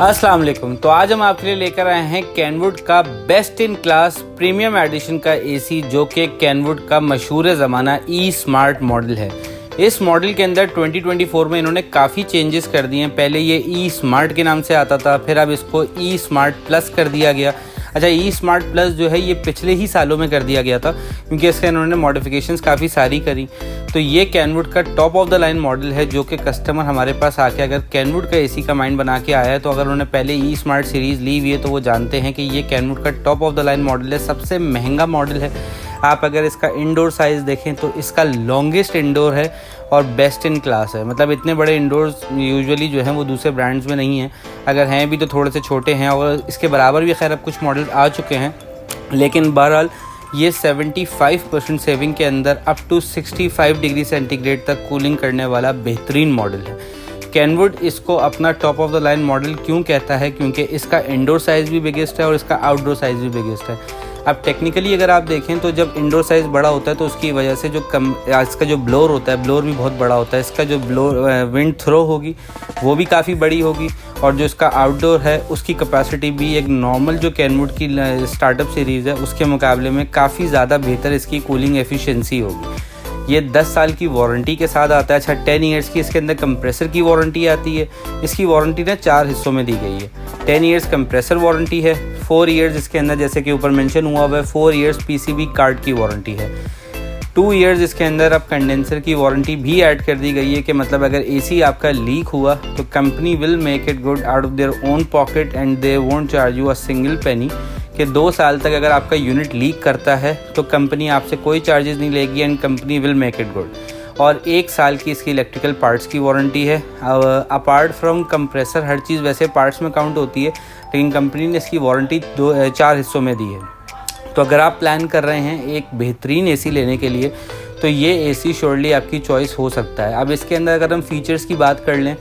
अस्सलाम वालेकुम। तो आज हम आपके लिए लेकर आए हैं कैनवुड का best in class premium addition का एसी, जो कि कैनवुड का मशहूर ज़माना ई स्मार्ट मॉडल है। इस मॉडल के अंदर 2024 में इन्होंने काफ़ी चेंजेस कर दिए हैं। पहले ये ई स्मार्ट के नाम से आता था, फिर अब इसको ई स्मार्ट प्लस कर दिया गया। अच्छा, ई स्मार्ट प्लस जो है ये पिछले ही सालों में कर दिया गया था, क्योंकि इसके इन्होंने मॉडिफिकेशंस काफ़ी सारी करी। तो ये कैनवुड का top of the line model है, जो कि कस्टमर हमारे पास आके अगर कैनवुड का एसी का माइंड बना के आया है, तो अगर उन्होंने पहले ई स्मार्ट सीरीज़ ली हुई है तो वो जानते हैं कि ये कैनवुड का top of the line model है, सबसे महंगा मॉडल है। आप अगर इसका इंडोर साइज़ देखें तो इसका लॉन्गेस्ट इंडोर है और बेस्ट इन क्लास है। मतलब इतने बड़े इंडोर्स यूजुअली जो हैं वो दूसरे ब्रांड्स में नहीं हैं, अगर हैं भी तो थोड़े से छोटे हैं, और इसके बराबर भी खैर अब कुछ मॉडल आ चुके हैं। लेकिन बहरहाल ये 75% सेविंग के अंदर अप टू 65 डिग्री सेंटीग्रेड तक कूलिंग करने वाला बेहतरीन मॉडल है। कैनवुड इसको अपना top of the line model क्यों कहता है? क्योंकि इसका इंडोर साइज़ भी बिगेस्ट है और इसका आउटडोर साइज़ भी बिगेस्ट है। अब टेक्निकली अगर आप देखें तो जब इंडोर साइज़ बड़ा होता है तो उसकी वजह से जो इसका जो ब्लोर होता है, ब्लोर भी बहुत बड़ा होता है। इसका जो विंड थ्रो होगी वो भी काफ़ी बड़ी होगी, और जो इसका आउटडोर है उसकी कैपेसिटी भी एक नॉर्मल जो कैनवुड की स्टार्टअप सीरीज़ है उसके मुकाबले में काफ़ी ज़्यादा बेहतर इसकी कूलिंग एफिशिएंसी होगी। ये 10 साल की वारंटी के साथ आता है। अच्छा, 10 ईयर्स की इसके अंदर कंप्रेसर की वारंटी आती है। इसकी वारंटी ना 4 हिस्सों में दी गई है। 10 ईयर्स कंप्रेसर वारंटी है, 4 ईयर्स इसके अंदर जैसे कि ऊपर मेंशन हुआ है 4 ईयर्स पीसीबी कार्ड की वारंटी है। 2 ईयर्स इसके अंदर अब कंडेंसर की वारंटी भी ऐड कर दी गई है कि मतलब अगर एसी आपका लीक हुआ तो company will make it good out of their own pocket and they won't charge you a single penny. कि 2 साल तक अगर आपका यूनिट लीक करता है तो कंपनी आपसे कोई चार्जेस नहीं लेगी and company will make it good. और 1 साल की इसकी इलेक्ट्रिकल पार्ट्स की वारंटी है। अपार्ट फ्रॉम कंप्रेसर हर चीज़ वैसे पार्ट्स में काउंट होती है, लेकिन कंपनी ने इसकी वारंटी 4 हिस्सों में दी है। तो अगर आप प्लान कर रहे हैं एक बेहतरीन एसी लेने के लिए तो ये एसी श्योरली आपकी चॉइस हो सकता है। अब इसके अंदर अगर हम फीचर्स की बात कर लें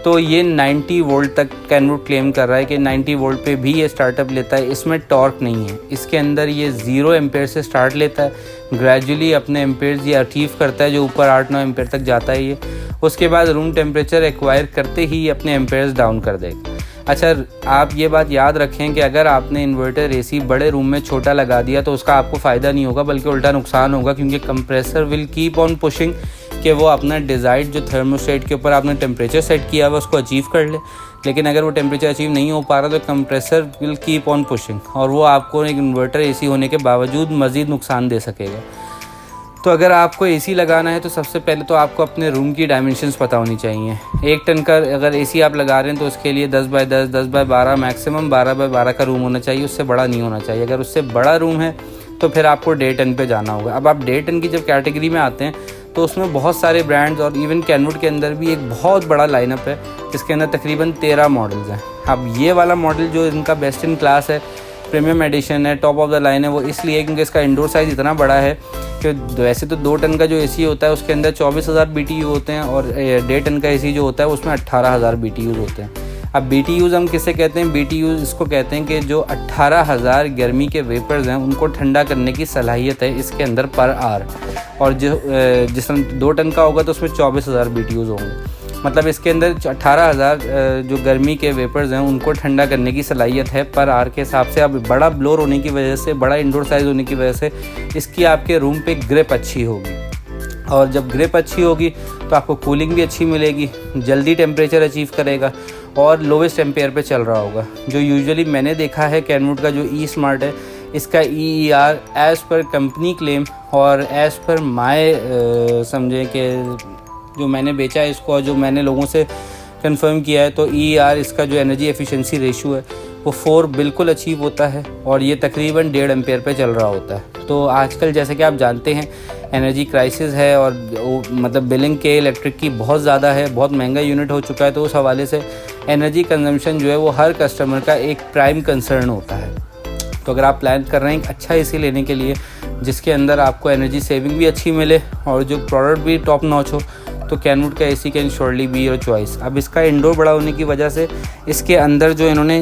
तो ये 90 वोल्ट तक कैनवुड क्लेम कर रहा है कि 90 वोल्ट पे भी ये स्टार्टअप लेता है। इसमें टॉर्क नहीं है। इसके अंदर ये 0 एम्पेयर से स्टार्ट लेता है, ग्रेजुअली अपने एम्पेयर्स ये अचीव करता है, जो ऊपर 8-9 एम्पेयर तक जाता है ये। उसके बाद रूम टेम्परेचर एक्वायर करते ही अपने एम्पेयर्स डाउन कर देगा। अच्छा, आप ये बात याद रखें कि अगर आपने इन्वर्टर एसी बड़े रूम में छोटा लगा दिया तो उसका आपको फ़ायदा नहीं होगा, बल्कि उल्टा नुकसान होगा, क्योंकि compressor will keep on pushing कि वो अपना डिज़ायर्ड जो थर्मोस्टेट के ऊपर आपने टेम्परेचर सेट किया हुआ उसको अचीव कर ले। लेकिन अगर वो टेम्परेचर अचीव नहीं हो पा रहा तो compressor will keep on pushing, और वो आपको एक इन्वर्टर एसी होने के बावजूद मज़ीद नुकसान दे सकेगा। तो अगर आपको एसी लगाना है तो सबसे पहले तो आपको अपने रूम की डायमेंशंस पता होनी चाहिए। 1 टन का अगर एसी आप लगा रहे हैं तो उसके लिए 10 बाय 10, 10 बाय 12, मैक्सिमम 12 बाय 12 का रूम होना चाहिए, उससे बड़ा नहीं होना चाहिए। अगर उससे बड़ा रूम है तो फिर आपको 1.5 टन पे जाना होगा। अब आप 1.5 टन की जब कैटेगरी में आते हैं तो उसमें बहुत सारे ब्रांड्स और इवन कैनवुड के अंदर भी एक बहुत बड़ा लाइनअप है, जिसके अंदर तकरीबन 13 मॉडल्स हैं। अब ये वाला मॉडल जो इनका बेस्ट इन क्लास है, प्रीमियम एडिशन है, टॉप ऑफ द लाइन है, वो इसलिए क्योंकि इसका इंडोर साइज़ इतना बड़ा है कि वैसे तो 2 टन का जो एसी होता है उसके अंदर 24,000 BTU होते हैं, और 1.5 टन का एसी जो होता है उसमें 18,000 BTUs होते हैं। अब BTUs हम किसे कहते हैं? BTUs इसको कहते हैं कि जो 18,000 गर्मी के वेपर्स हैं उनको ठंडा करने की सलाहियत है इसके अंदर पर आवर। और जो जिस 2 टन का होगा तो उसमें 24,000 BTUs होंगे। मतलब इसके अंदर 18,000 जो गर्मी के वेपर्स हैं उनको ठंडा करने की सलाहियत है पर आवर के हिसाब से। अब बड़ा ब्लोर होने की वजह से, बड़ा इंडोर साइज़ होने की वजह से इसकी आपके रूम पे ग्रिप अच्छी होगी, और जब ग्रिप अच्छी होगी तो आपको कूलिंग भी अच्छी मिलेगी, जल्दी टेम्परेचर अचीव करेगा और लोवेस्ट एम्पेयर पे चल रहा होगा। जो यूजुअली मैंने देखा है कैनवुड का जो ई स्मार्ट है, इसका EER as per company claim और एज़ पर माय समझें कि जो मैंने बेचा है इसको और जो मैंने लोगों से कंफर्म किया है, तो EER इसका जो एनर्जी एफिशिएंसी रेशियो है वो 4 बिल्कुल अचीव होता है, और ये तकरीबन 1.5 एम्पेयर पे चल रहा होता है। तो आजकल जैसे कि आप जानते हैं एनर्जी क्राइसिस है, और मतलब बिलिंग के इलेक्ट्रिक की बहुत ज़्यादा है, बहुत महंगा यूनिट हो चुका है। तो उस हवाले से एनर्जी कंजम्पशन जो है वो हर कस्टमर का एक प्राइम कंसर्न होता है। तो अगर आप प्लान कर रहे हैं एक अच्छा एसी लेने के लिए जिसके अंदर आपको एनर्जी सेविंग भी अच्छी मिले और जो प्रोडक्ट भी टॉप नॉच हो, तो कैनवुड का AC can surely be your choice. अब इसका इंडोर बड़ा होने की वजह से इसके अंदर जो इन्होंने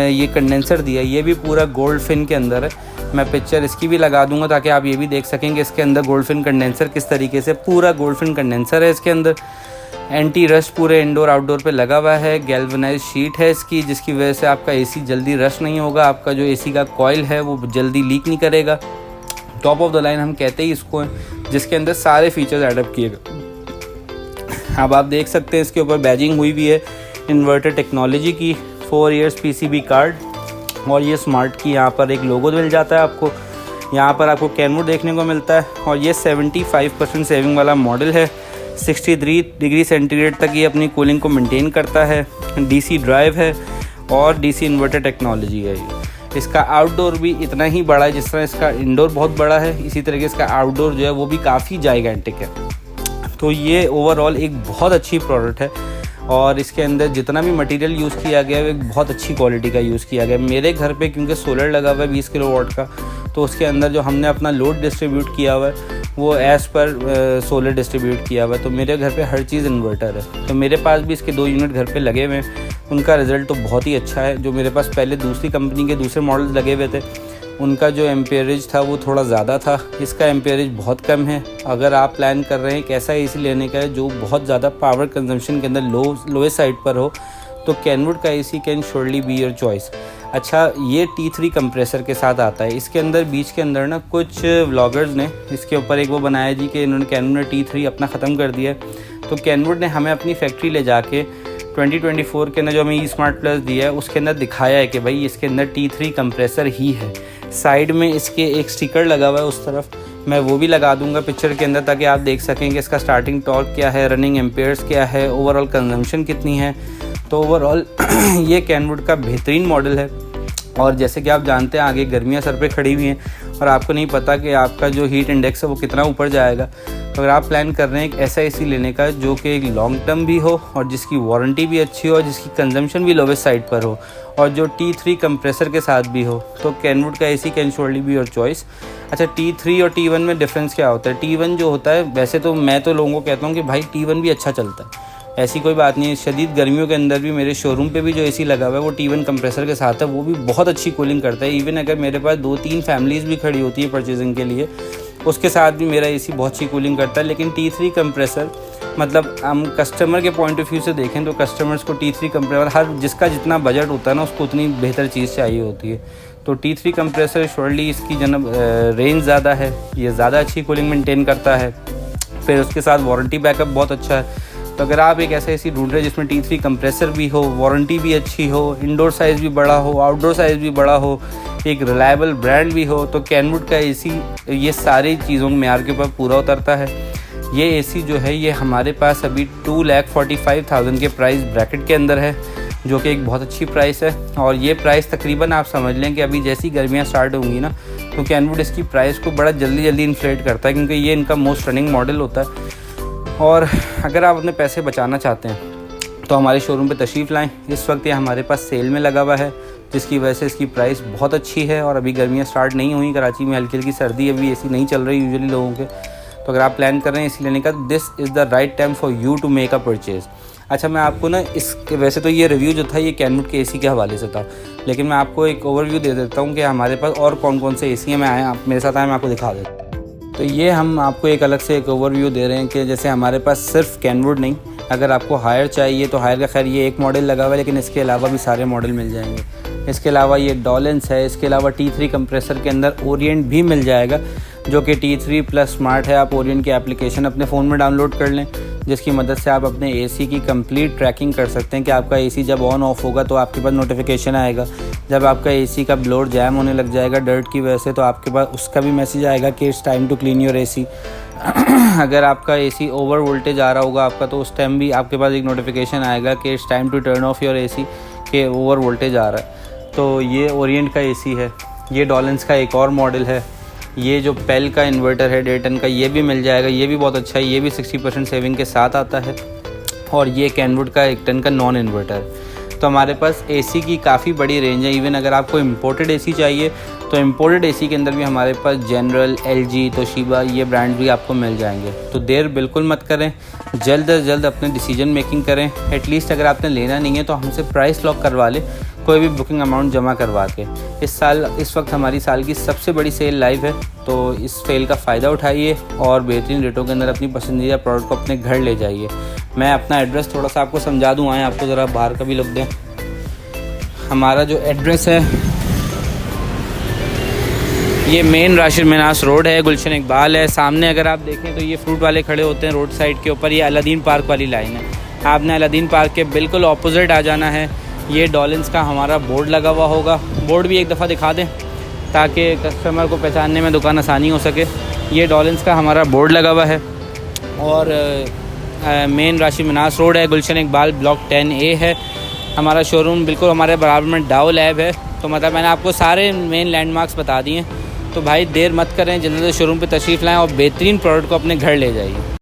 ये कंडेंसर दिया ये भी पूरा गोल्ड फिन के अंदर है। मैं पिक्चर इसकी भी लगा दूंगा ताकि आप ये भी देख सकें कि इसके अंदर गोल्ड फिन कंडेंसर किस तरीके से, पूरा गोल्ड फिन कंडेंसर है इसके अंदर। एंटी रस्ट पूरे इंडोर आउटडोर पे लगा हुआ है। गैल्वेनाइज शीट है इसकी, जिसकी वजह से आपका एसी जल्दी रस्ट नहीं होगा, आपका जो एसी का कॉइल है वो जल्दी लीक नहीं करेगा। टॉप ऑफ द लाइन हम कहते ही इसको हैं, जिसके अंदर सारे फीचर्स एडअप किए गए। अब आप देख सकते हैं इसके ऊपर बैजिंग हुई भी है इन्वर्टर टेक्नोलॉजी की, 4 इयर्स PCB कार्ड, और ये स्मार्ट की यहाँ पर एक लोगो मिल जाता है आपको। यहाँ पर आपको कैनवुड देखने को मिलता है, और ये 75% सेविंग वाला मॉडल है। 63 डिग्री सेंटीग्रेड तक ये अपनी कूलिंग को मेंटेन करता है। DC ड्राइव है और DC इन्वर्टर टेक्नोलॉजी है। इसका आउटडोर भी इतना ही बड़ा है जिस तरह इसका इंडोर बहुत बड़ा है, इसी तरीके इसका आउटडोर जो है वो भी काफ़ी जाइगेंटिक है। तो ये ओवरऑल एक बहुत अच्छी प्रोडक्ट है, और इसके अंदर जितना भी मटेरियल यूज़ किया गया है वो बहुत अच्छी क्वालिटी का यूज़ किया गया है। मेरे घर पे क्योंकि सोलर लगा हुआ है 20 किलोवाट का, तो उसके अंदर जो हमने अपना लोड डिस्ट्रीब्यूट किया हुआ है वो एज़ पर सोलर डिस्ट्रीब्यूट किया हुआ है। तो मेरे घर पे हर चीज़ इन्वर्टर है, तो मेरे पास भी इसके 2 यूनिट घर पे लगे हुए हैं। उनका रिज़ल्ट तो बहुत ही अच्छा है। जो मेरे पास पहले दूसरी कंपनी के दूसरे मॉडल्स लगे हुए थे, उनका जो एम्पेयरेज था वो थोड़ा ज़्यादा था, इसका एम्पेयरेज बहुत कम है। अगर आप प्लान कर रहे हैं एक ऐसा एसी लेने का है जो बहुत ज़्यादा पावर कंजम्पशन के अंदर लोएस्ट साइड पर हो, तो कैनवुड का AC can surely be your choice. अच्छा, ये T3 कंप्रेसर के साथ आता है। इसके अंदर बीच के अंदर ना कुछ व्लॉगर्स ने इसके ऊपर एक वो बनाया जी कि इन्होंने कैनवुड ने T3 अपना ख़त्म कर दिया है। तो कैनवुड ने हमें अपनी फैक्ट्री ले जाके 2024 के अंदर जो हमें eSmart Plus दिया है उसके अंदर दिखाया है कि भाई इसके अंदर T3 कंप्रेसर ही है। साइड में इसके एक स्टिकर लगा हुआ है उस तरफ, मैं वो भी लगा दूंगा पिक्चर के अंदर ताकि आप देख सकें कि इसका स्टार्टिंग टॉर्क क्या है, रनिंग एम्पेयर्स क्या है, ओवरऑल कंजम्पशन कितनी है। तो ओवरऑल ये कैनवुड का बेहतरीन मॉडल है। और जैसे कि आप जानते हैं आगे गर्मियाँ सर पे खड़ी हुई हैं और आपको नहीं पता कि आपका जो हीट इंडेक्स है वो कितना ऊपर जाएगा। तो अगर आप प्लान कर रहे हैं एक ऐसा एसी लेने का जो कि एक लॉन्ग टर्म भी हो और जिसकी वारंटी भी अच्छी हो और जिसकी कंजम्पशन भी लोवेस्ट साइड पर हो और जो T3 कंप्रेसर के साथ भी हो, तो कैनवुड का AC can surely be your choice. अच्छा, T3 और T1 में डिफरेंस क्या होता है? T1 जो होता है, वैसे तो मैं तो लोगों को कहता हूँ कि भाई T1 भी अच्छा चलता है, ऐसी कोई बात नहीं है। शदीद गर्मियों के अंदर भी मेरे शोरूम पे भी जो एसी लगा हुआ है वो T1 कंप्रेसर के साथ है, वो भी बहुत अच्छी कूलिंग करता है। इवन अगर मेरे पास 2-3 फैमिलीज़ भी खड़ी होती है परचेजिंग के लिए, उसके साथ भी मेरा एसी बहुत अच्छी कूलिंग करता है। लेकिन T3 कंप्रेसर, मतलब हम कस्टमर के पॉइंट ऑफ व्यू से देखें तो कस्टमर्स को T3 कंप्रेसर, हर जिसका जितना बजट होता है ना उसको उतनी बेहतर चीज़ चाहिए होती है। तो T3 कंप्रेसर श्योरली इसकी जनाब रेंज ज़्यादा है, ये ज़्यादा अच्छी कूलिंग मेंटेन करता है। फिर उसके साथ वारंटी बैकअप बहुत अच्छा है। तो अगर आप एक ऐसा एसी ढूंढ रहे हैं जिसमें T3 कंप्रेसर भी हो, वारंटी भी अच्छी हो, इंडोर साइज़ भी बड़ा हो, आउटडोर साइज़ भी बड़ा हो, एक रिलायबल ब्रांड भी हो, तो कैनवुड का एसी ये सारी चीज़ों में म्यार के ऊपर पूरा उतरता है। ये एसी जो है ये हमारे पास अभी 2,45,000 के प्राइस ब्रैकेट के अंदर है, जो कि एक बहुत अच्छी प्राइस है। और ये प्राइस तकरीबन आप समझ लें कि अभी जैसी गर्मियाँ स्टार्ट होंगी ना, तो कैनवुड इसकी प्राइस को बड़ा जल्दी इन्फ्लेट करता है, क्योंकि ये इनका मोस्ट रनिंग मॉडल होता है। और अगर आप अपने पैसे बचाना चाहते हैं तो हमारे शोरूम पे तशरीफ़ लाएं। इस वक्त ये हमारे पास सेल में लगा हुआ है, जिसकी वजह से इसकी प्राइस बहुत अच्छी है। और अभी गर्मियाँ स्टार्ट नहीं हुई, कराची में हल्की हल्की सर्दी, अभी एसी नहीं चल रही यूजुअली लोगों के। तो अगर आप प्लान कर रहे हैं एसी लेने का, this is the right time for you to make a purchase. अच्छा, मैं आपको ना इसके, वैसे तो ये रिव्यू जो था ये कैनवुड के एसी के हवाले से था, लेकिन मैं आपको एक ओवरव्यू दे देता हूँ कि हमारे पास और कौन कौन से एसी हैं। मैं आए, आप मेरे साथ आए, मैं आपको दिखा देता हूँ। तो ये हम आपको एक अलग से एक ओवरव्यू दे रहे हैं कि जैसे हमारे पास सिर्फ कैनवुड नहीं, अगर आपको हायर चाहिए तो हायर का खैर ये एक मॉडल लगा हुआ है, लेकिन इसके अलावा भी सारे मॉडल मिल जाएंगे। इसके अलावा ये डॉलेंस है, इसके अलावा T3 कंप्रेसर के अंदर ओरिएंट भी मिल जाएगा, जो कि T3 प्लस स्मार्ट है। आप ओरिएंट की एप्लीकेशन अपने फ़ोन में डाउनलोड कर लें, जिसकी मदद से आप अपने एसी की कंप्लीट ट्रैकिंग कर सकते हैं कि आपका एसी जब ऑन ऑफ होगा तो आपके पास नोटिफिकेशन आएगा। जब आपका एसी का ब्लोअर जैम होने लग जाएगा डर्ट की वजह से, तो आपके पास उसका भी मैसेज आएगा कि it's time to clean your AC. अगर आपका एसी ओवर वोल्टेज आ रहा होगा आपका, तो उस टाइम भी आपके पास एक नोटिफिकेशन आएगा कि it's time to turn off your AC, के ओवर वोल्टेज आ रहा है। तो ये ओरिएंट का एसी है। ये डॉलेंस का एक और मॉडल है। ये जो पेल का इन्वर्टर है 1.5 टन का, ये भी मिल जाएगा, ये भी बहुत अच्छा है, ये भी 60% सेविंग के साथ आता है। और ये कैनवुड का 1 टन का नॉन इन्वर्टर। तो हमारे पास एसी की काफ़ी बड़ी रेंज है। इवन अगर आपको इम्पोर्टेड एसी चाहिए तो इम्पोर्टेड एसी के अंदर भी हमारे पास जनरल, LG, तोशिबा, ये ब्रांड भी आपको मिल जाएंगे। तो देर बिल्कुल मत करें, जल्द अज जल्द अपने डिसीजन मेकिंग करें। एटलीस्ट अगर आपने लेना नहीं है तो हमसे प्राइस लॉक करवा लें, कोई भी बुकिंग अमाउंट जमा करवा के। इस वक्त हमारी साल की सबसे बड़ी सेल लाइव है, तो इस सेल का फ़ायदा उठाइए और बेहतरीन रेटों के अंदर अपनी पसंदीदा प्रोडक्ट को अपने घर ले जाइए। मैं अपना एड्रेस थोड़ा सा आपको समझा दूँ, आए आपको ज़रा बाहर का भी लुक दें। हमारा जो एड्रेस है ये मेन राशिद मिनास रोड है, गुलशन इकबाल है। सामने अगर आप देखें तो ये फ्रूट वाले खड़े होते हैं रोड साइड के ऊपर, ये अलादीन पार्क वाली लाइन है। आपने अलादीन पार्क के बिल्कुल ऑपोजिट आ जाना है। ये डॉलिन्स का हमारा बोर्ड लगा हुआ होगा, बोर्ड भी एक दफ़ा दिखा दें ताकि कस्टमर को पहचानने में दुकान आसानी हो सके। ये डॉलिन्स का हमारा बोर्ड लगा हुआ है और मेन राशिद मिनास रोड है, गुलशन इकबाल ब्लॉक 10A है हमारा शोरूम। बिल्कुल हमारे बराबर में डाउ लैब है। तो मतलब मैंने आपको सारे मेन लैंडमार्क्स बता दिए। तो भाई देर मत करें, जल्दी से शोरूम पे तशरीफ़ लाएं और बेहतरीन प्रोडक्ट को अपने घर ले जाइए।